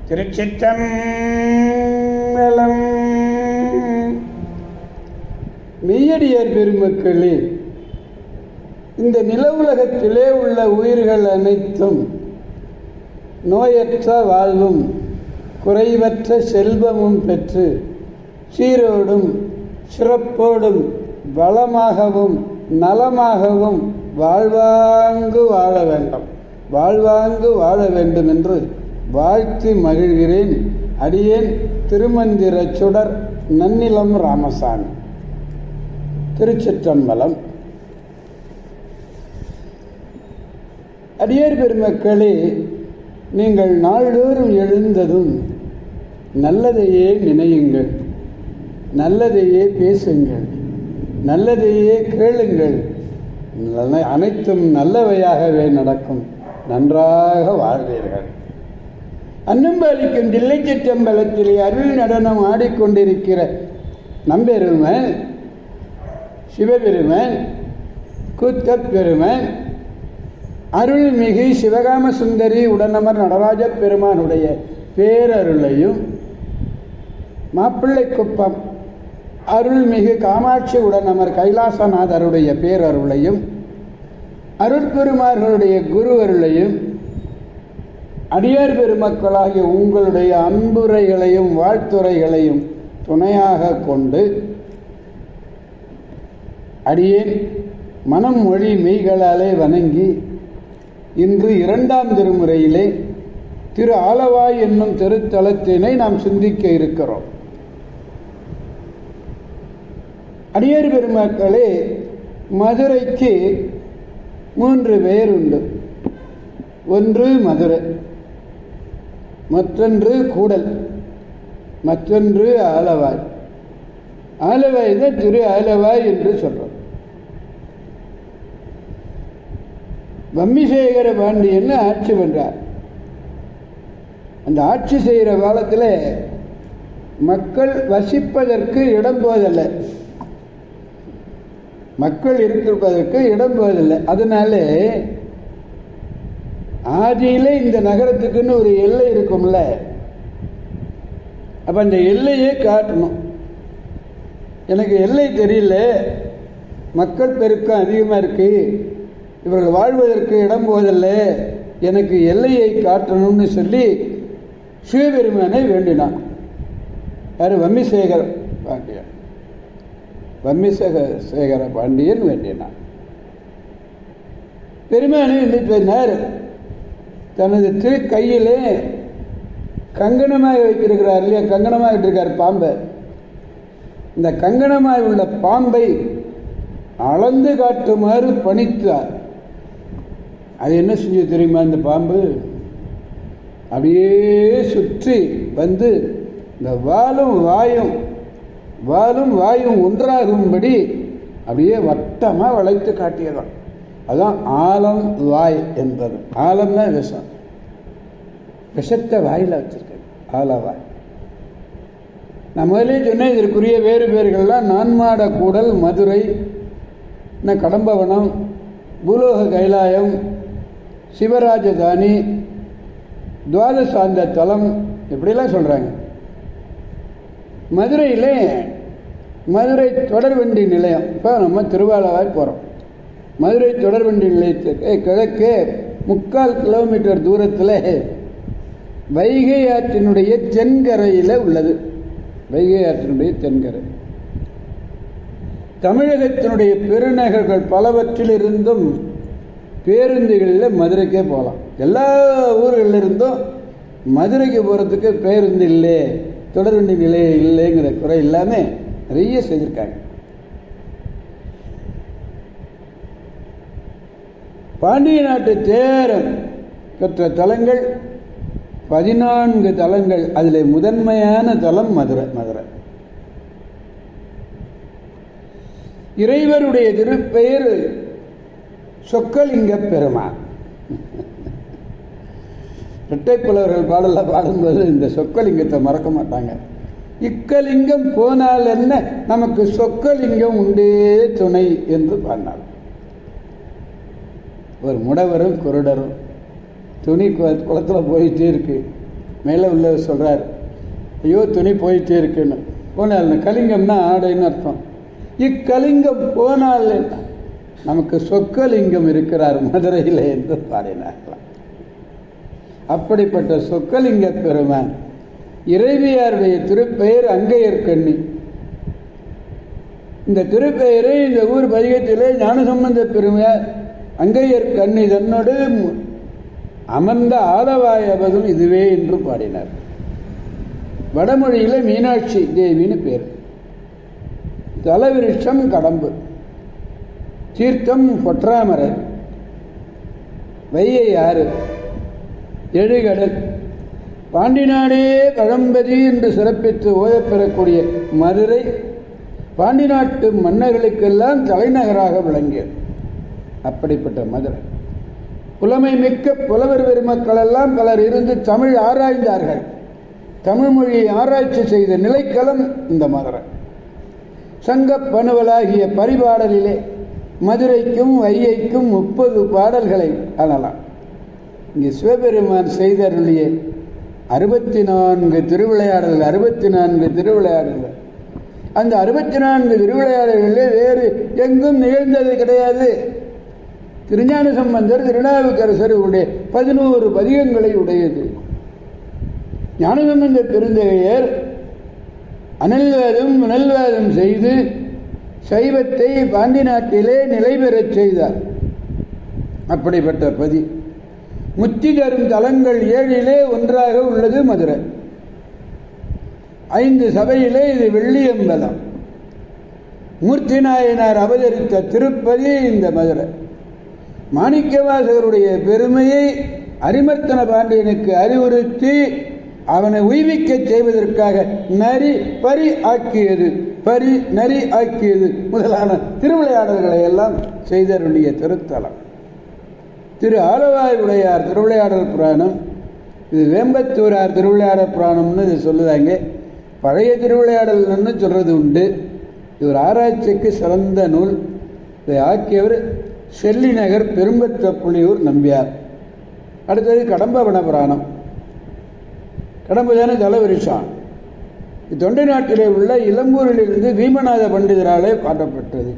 திருச்சிற்றம்பலம். மெய்யடியார் பெருமக்களே, இந்த நில உலகத்திலே உள்ள உயிர்கள் அனைத்தும் நோயற்ற வாழ்வும் குறைவற்ற செல்வமும் பெற்று சீரோடும் சிறப்போடும் வளமாகவும் நலமாகவும் வாழ்வாங்கு வாழ வேண்டும் என்று வாழ்த்தி மகிழ்கிறேன். அடியேன் திருமந்திர சுடர் நன்னிலம் ராமசாமி. திருச்சிற்றம்பலம். அடியார் பெருமக்களே, நீங்கள் நாள்தோறும் எழுந்ததும் நல்லதையே நினையுங்கள், நல்லதையே பேசுங்கள், நல்லதையே கேளுங்கள். அனைத்தும் நல்லவையாகவே நடக்கும். நன்றாக வாழ்வீர்கள். அன்னம்பாலிக்கும் தில்லைச்சிற்றம்பலத்திலே அருள் நடனம் ஆடிக்கொண்டிருக்கிற நம்பெருமன், சிவபெருமன், கூத்தப்பெருமன், அருள்மிகு சிவகாம சுந்தரி உடனமர் நடராஜ பெருமானுடைய பேரருளையும், மாப்பிள்ளைக்குப்பம் அருள்மிகு காமாட்சி உடனமர் கைலாசநாதருடைய பேரருளையும், அருட்பெருமார்களுடைய குருவருளையும், அடியார் பெருமக்களாகிய உங்களுடைய அன்புரைகளையும் வாழ்த்துரைகளையும் துணையாக கொண்டு அடியேன் மனம் மொழி மெய்களாலே வணங்கி இன்று 2ஆம் திருமுறையிலே திரு ஆலவாய் என்னும் திருத்தலத்தினை நாம் சிந்திக்க இருக்கிறோம். அடியார் பெருமக்களே, மதுரைக்கு 3 பெயர் உண்டு. ஒன்று மதுரை, மற்றொன்று கூடல், மற்றொன்று ஆலவாய். ஆலவாய் தான் திரு ஆலவாய் என்று சொல்றோம். வம்மிசேகர பாண்டியன் ஆட்சி பண்றார். அந்த ஆட்சி செய்கிற காலத்தில் மக்கள் வசிப்பதற்கு இடம் போவதில்லை, மக்கள் இருப்பதற்கு இடம் போவதில்லை. அதனால ஆதியிலே இந்த நகரத்துக்குன்னு ஒரு எல்லை இருக்கும்ல, அப்போ அந்த எல்லையே காட்டணும். எனக்கு எல்லை தெரியல, மக்கள் பெருக்கம் அதிகமாக இருக்கு, இவர்கள் வாழ்வதற்கு இடம் போவதில்லை, எனக்கு எல்லையை காட்டணும்னு சொல்லி சிவபெருமானை வேண்டினான். யார்? வம்மிசேகர பாண்டியன். வம்மிசேகர பாண்டியன் வேண்டினான். பெருமானை வேண்டினார். தனது திரு கையிலே கங்கணமாக வைத்திருக்கிறார் இல்லையா, கங்கணமாக வைத்திருக்கார் பாம்பை. இந்த கங்கணமாய் உள்ள பாம்பை அளந்து காட்டுமாறு பணித்தார். அது என்ன செஞ்சு தெரியுமா? இந்த பாம்பு அப்படியே சுற்றி வந்து இந்த வாலும் வாயும் ஒன்றாகும்படி அப்படியே வட்டமாக வளைத்து காட்டியதான். அதுதான் ஆலம் வாய் என்பது. ஆலம்னா விஷம், விஷத்தை வாயில் வச்சிருக்க ஆலவாய். நான் முதலே சொன்னேன், இதற்குரிய வேறு பேர்கள்லாம் நான்மாட கூடல், மதுரை, கடம்பவனம், பூலோக கைலாயம், சிவராஜதானி, துவாதசாந்த தலம், இப்படிலாம் சொல்கிறாங்க. மதுரையிலே மதுரை தொடர்வண்டி நிலையம். இப்போ நம்ம திருவாலவாய் போகிறோம். மதுரை தொடர்வண்டி நிலையத்துக்கு கிழக்கே 3/4 கிலோமீட்டர் தூரத்தில் வைகை ஆற்றினுடைய தென்கரையில் உள்ளது. வைகை ஆற்றினுடைய தென்கரை. தமிழகத்தினுடைய பெருநகர்கள் பலவற்றிலிருந்தும் பேருந்துகளில் மதுரைக்கே போகலாம். எல்லா ஊர்களிலிருந்தும் மதுரைக்கு போகிறதுக்கு பேருந்து இல்லை, தொடர்வண்டி நிலையம் இல்லைங்கிற குறை இல்லாமல் நிறைய செய்திருக்காங்க. பாண்டிய நாட்டு தேரம் பெற்ற தலங்கள் 14 தலங்கள். அதில் முதன்மையான தலம் மதுரை. இறைவருடைய திருப்பெயர் சொக்கலிங்க பெருமான். இரட்டைப்புலவர்கள் பாடலாம் பாடும்போது இந்த சொக்கலிங்கத்தை மறக்க மாட்டாங்க. இக்கலிங்கம் போனால் என்ன, நமக்கு சொக்கலிங்கம் உண்டே துணை என்று பாடினார். ஒரு முடவரும் குருடரும் துணி குளத்தில் போயிட்டே இருக்கு. மேலே உள்ளவர் சொல்கிறார், ஐயோ துணி போயிட்டே இருக்குன்னு. போனால் கலிங்கம்னா ஆடைன்னு அர்த்தம். இக்கலிங்கம் போனால் நமக்கு சொக்கலிங்கம் இருக்கிறார் மதுரையில் என்று பாடினார்களாம். அப்படிப்பட்ட சொக்கலிங்க பெருமான் இறைவியாருடைய திருப்பெயர் அங்கையர்கண்ணி. இந்த திருப்பெயரை இந்த ஊர் பதிகத்திலே ஞானசம்பந்த பெருமையார் அங்கையர்கண்ணி தன்னோடு அமர்ந்த ஆலவாயபதம் இதுவே என்று பாடினார். வடமொழியில் மீனாட்சி தேவின்னு பேர். தலவிருஷம் கடம்பு, தீர்த்தம் பொற்றாமரை, வையை ஆறு, எழுகடல், பாண்டிநாடே பழம்பதி என்று சிறப்பித்து ஓதப்பெறக்கூடிய மதுரை பாண்டி நாட்டு மன்னர்களுக்கெல்லாம் தலைநகராக விளங்கியது. அப்படிப்பட்ட மதுரை புலமை மிக்க புலவர் பெருமக்கள் எல்லாம் பலர் இருந்து தமிழ் ஆராய்ந்தார்கள். தமிழ் மொழியை ஆராய்ச்சி செய்த நிலைக்களம் இந்த மதுரை. சங்க பணுவலாகிய பரிபாடலிலே மதுரைக்கும் வையைக்கும் 30 பாடல்களை காணலாம். இங்கே சிவபெருமான் செய்தருளிய 64 திருவிளையாடல்கள், 64 திருவிளையாடல்கள். அந்த 64 திருவிளையாடல்களிலே வேறு எங்கும் நிகழ்ந்தது கிடையாது. திருஞான சம்பந்தர் திருநாவுக்கரசர் உடைய 11 பதிகங்களை உடையது. ஞானசம்பந்த பெருந்தகையர் அனல்வாதம் செய்து சைவத்தை பாண்டி நாட்டிலே நிலை பெறச் செய்தார். அப்படிப்பட்ட பதி முத்தி தரும் தலங்கள் 7 ஒன்றாக உள்ளது மதுரை. 5 சபையிலே இது வெள்ளியம்பலம். மூர்த்தி நாயனார் அவதரித்த திருப்பதி இந்த மதுரை. மாணிக்கவாசகருடைய பெருமையை அரிமர்த்தன பாண்டியனுக்கு அறிவுறுத்தி அவனை உய்விக்க செய்வதற்காக நரி பரி ஆக்கியது முதலான திருவிளையாடல்களை எல்லாம் செய்தருடைய திருத்தலம். திரு ஆலவாய் உடையார் திருவிளையாடல் புராணம், இது வேம்பத்தூரார் திருவிளையாடல் புராணம்னு இது சொல்லுதாங்க. பழைய திருவிளையாடல்னு சொல்கிறது உண்டு. இது ஒரு ஆராய்ச்சிக்கு சிறந்த நூல். இதை ஆக்கியவர் செல்லிநகர் பெரும்பற்றப்புலியூர் நம்பியார். அடுத்தது கடம்பவன புராணம். கடம்புதான தலவிருஷான். இது தொண்டை நாட்டிலே உள்ள இளம்பூரிலிருந்து பீமநாத பண்டிதராலே பாடப்பட்டது.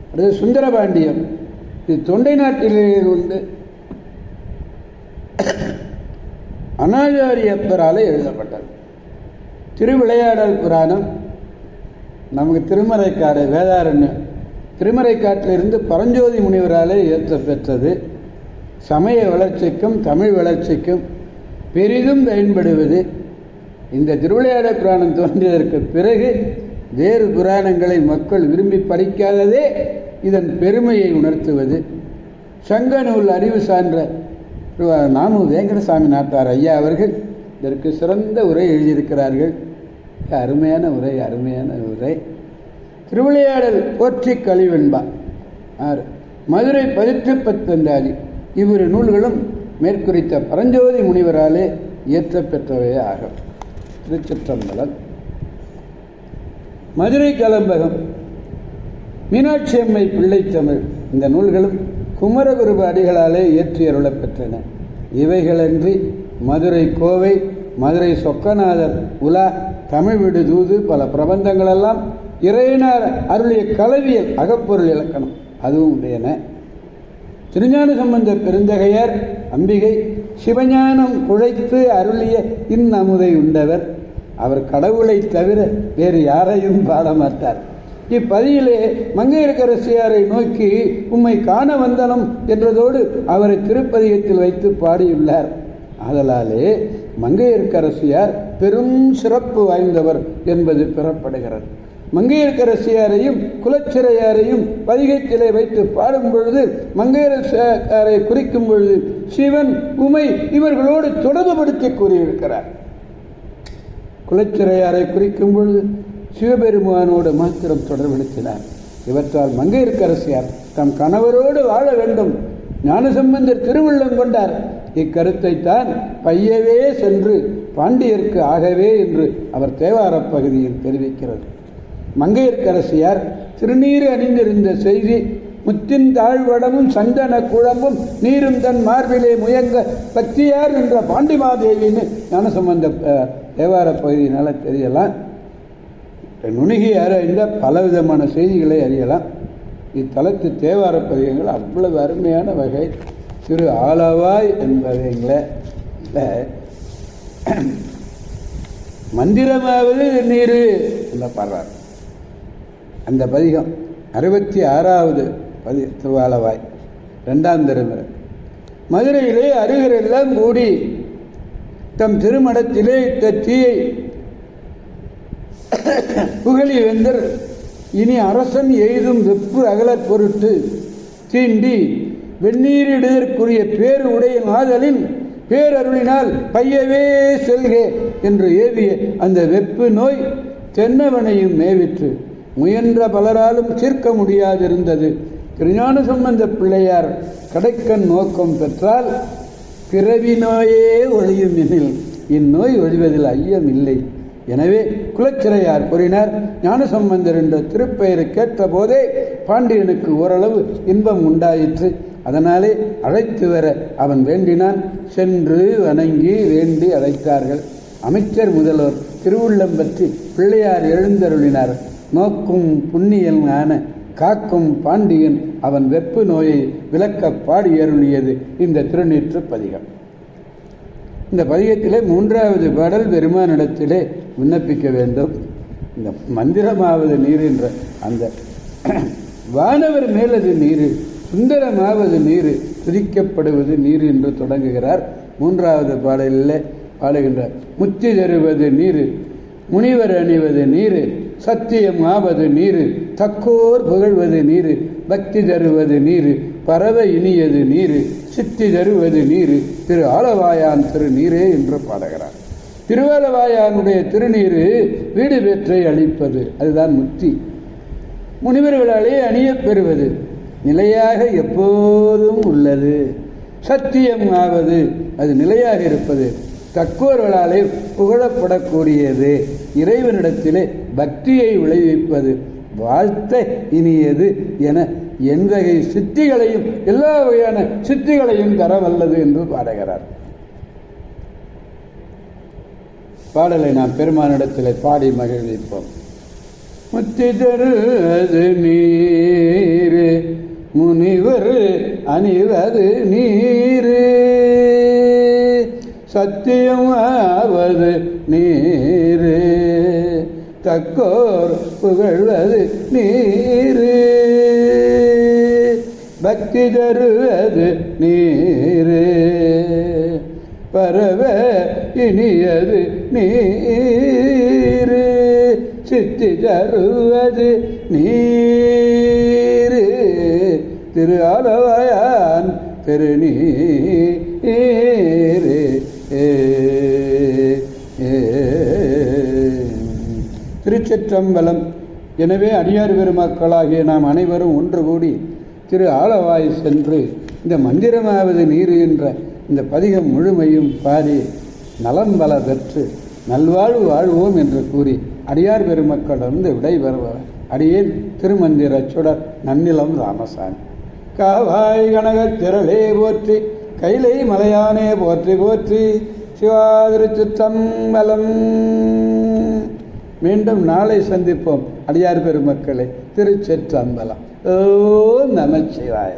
அடுத்தது சுந்தரபாண்டியம். இது தொண்டை நாட்டிலே உண்டு அனாச்சாரியப்பராலே எழுதப்பட்டது. திருவிளையாடல் புராணம் நமக்கு திருமறைக்காடு வேதாரண்யம் திருமறைக்காட்டிலிருந்து பரஞ்சோதி முனிவராலே ஏற்ற பெற்றது. சமய வளர்ச்சிக்கும் தமிழ் வளர்ச்சிக்கும் பெரிதும் பயன்படுவது. இந்த திருவிளையாடல் புராணம் தோன்றியதற்கு பிறகு வேறு புராணங்களை மக்கள் விரும்பி படிக்காததே இதன் பெருமையை உணர்த்துவது. சங்க நூல் அறிவு சான்ற நாமு வேங்கடசாமி நாட்டார் ஐயா அவர்கள் இதற்கு சிறந்த உரை எழுதியிருக்கிறார்கள். அருமையான உரை. திருவிளையாடல் போற்றி கழிவென்பா 6, மதுரை 18 இவ்விரு நூல்களும் மேற்குறித்த பரஞ்சோதி முனிவராலே இயற்ற பெற்றவையே ஆகும். திருச்சிற்றம்பலம். மதுரை கலம்பகம், மீனாட்சி அம்மை பிள்ளைத்தமிழ் இந்த நூல்களும் குமரகுருப அடிகளாலே இயற்றி அருளப் பெற்றன. இவைகளன்றி மதுரை கோவை, மதுரை சொக்கநாதர் உலா, தமிழ் விடு தூது பல பிரபந்தங்களெல்லாம் இறையனார் அருளிய கலவியல் அகப்பொருள் இலக்கணம் அதுவும் உடையன. திருஞான சம்பந்த பெருந்தகையார் அம்பிகை சிவஞானம் குழைத்து அருளிய இன்னமுதை உண்டவர். அவர் கடவுளை தவிர வேறு யாரையும் பாடமாட்டார். இப்பதியிலே மங்கையர்க்கரசியாரை நோக்கி உம்மை காண வந்தனம் என்றதோடு அவரை திருப்பதிகத்தில் வைத்து பாடியுள்ளார். ஆதலாலே மங்கையர்க்கரசியார் பெரும் சிறப்பு வாய்ந்தவர் என்பது பெறப்படுகிறது. மங்கையர்க்கரசியாரையும் குலச்சிறையாரையும் பதிகத்திலே வைத்து பாடும் பொழுது மங்கையரசியாரை குறிக்கும் பொழுது சிவன் உமை இவர்களோடு தொடர்புபடுத்தி கூறியிருக்கிறார். குலச்சிறையாரை குறிக்கும் பொழுது சிவபெருமானோடு மாத்திரம் தொடர்படுத்தினார். இவற்றால் மங்கையர்க்கரசியார் தம் கணவரோடு வாழ வேண்டும் ஞானசம்பந்தர் திருவுள்ளம் கொண்டார். இக்கருத்தை தான் பையவே சென்று பாண்டியர்க்கு ஆகவே என்று அவர் தேவாரப் பகுதியில் தெரிவிக்கிறது. மங்கையர்க்கரசியார் திருநீறு அணிந்திருந்த செய்தி முத்தின் தாழ்வடமும் சந்தன குழம்பும் நீரும் தன் மார்பிலே முயங்க பக்தியார் என்ற பாண்டிமாதேவின்னு ஞானசம்பந்த தேவார பகுதியினால தெரியலாம். நுணுகி அறிந்த பலவிதமான செய்திகளை அறியலாம். இத்தலத்து தேவார பதிகங்கள் அவ்வளவு அருமையான வகை. திரு ஆலவாய் என்பதைங்கள மந்திரமாவது நீர் என்ன பாடுறார். அந்த பதிகம் 66வது திருவாலவாய் 2ஆம் திருமுறை. மதுரையிலே அருகரெல்லாம் கூடி தம் திருமணத்திலே இட்ட தீயை புகழி வெந்தர் இனி அரசன் எய்தும் வெப்பு அகலப் பொருட்டு தீண்டி வெந்நீரிடுதற்குரிய பேரு உடைய நாதலின் பேரருளினால் பையவே செல்கே என்று ஏவிய அந்த வெப்பு நோய் தென்னவனையும் மேவிற்று முயன்ற பலராலும் தீர்க்க முடியாதிருந்தது. திருஞான சம்பந்த பிள்ளையார் கடைக்கண் நோக்கம் பெற்றால் பிறவி நோயே ஒழியும் எனில் இந்நோய் ஒழிவதில் ஐயம் இல்லை. எனவே குலச்சிறையார் கூறினார், ஞானசம்பந்தர் என்ற திருப்பெயரை கேட்ட போதே பாண்டியனுக்கு ஓரளவு இன்பம் உண்டாயிற்று. அதனாலே அழைத்து வர அவன் வேண்டினான். சென்று வணங்கி வேண்டி அழைத்தார்கள். அமைச்சர் முதல்வர் திருவுள்ளம் பற்றி பிள்ளையார் எழுந்தருளினார். நோக்கும் புண்ணியன் ஆன காக்கும் பாண்டியன் அவன் வெப்பு நோயை விளக்க பாடி அருளியது இந்த திருநீற்று பதிகம். இந்த பதிகத்திலே 3வது பாடல் பெருமானிடத்திலே விண்ணப்பிக்க வேண்டும். இந்த மந்திரமாவது நீர் என்ற அந்த வானவர் மேலது நீர், சுந்தரமாவது நீர், துதிக்கப்படுவது நீர் என்று தொடங்குகிறார். 3வது பாடலில் பாடுகின்றார். முத்தி தருவது நீர், முனிவர் அணிவது நீர், சத்தியம் ஆவது நீர், தக்கோர் புகழ்வது நீர், பக்தி தருவது நீர், பறவை இனியது நீர், சித்தி தருவது நீர், திரு ஆலவாயான் திருநீரே என்று பாடுகிறார். திருவாலவாயானுடைய திருநீரு வீடு பெற்றை அளிப்பது, அதுதான் முத்தி. முனிவர்களாலே அணியப் பெறுவது, நிலையாக எப்போதும் உள்ளது. சத்தியம் ஆவது, அது நிலையாக இருப்பது. தக்கோர்களாலே புகழப்படக்கூடியது. இறைவனிடத்திலே பக்தியை விளைவிப்பது, வாழ்த்த இனியது என எந்தகை சித்திகளையும் எல்லா வகையான சித்திகளையும் தர வல்லது என்று பாடுகிறார். பாடலை நாம் பெருமானிடத்திலே பாடி மகிழ்விப்போம். முத்தி தருவது நீர், முனிவர் அணிவது நீர், சத்தியம் ஆவது நீர், தக்கோர் புகழ்வது நீர், பக்தி தருவது நீர், பரவ இனியது நீர், சித்தி தருவது நீர், திரு ஆலவாயான் திருநீர். திருச்சிற்றம்பலம். எனவே அடியார் பெருமக்களாகிய நாம் அனைவரும் ஒன்று கூடி திரு ஆலவாய் சென்று இந்த மந்திரமாவது நீர் என்ற இந்த பதிகம் முழுமையும் பாடி நலம் பல பெற்று நல்வாழ்வு வாழ்வோம் என்று கூறி அடியார் பெருமக்களிடமிருந்து விடை பெறுவார். அடியேன் திருமந்திர சுடர் நன்னிலம் ராமசாமி. காவாய் கனகத் திரளே போற்றி, கைலை மலையானே போற்றி போற்றி, சிவாதிருச்சிற்றம்பலம். மீண்டும் நாளை சந்திப்போம் அடியார் பெருமக்களை. திருச்சிற்றம்பலம். ஓம் நமச்சிவாய.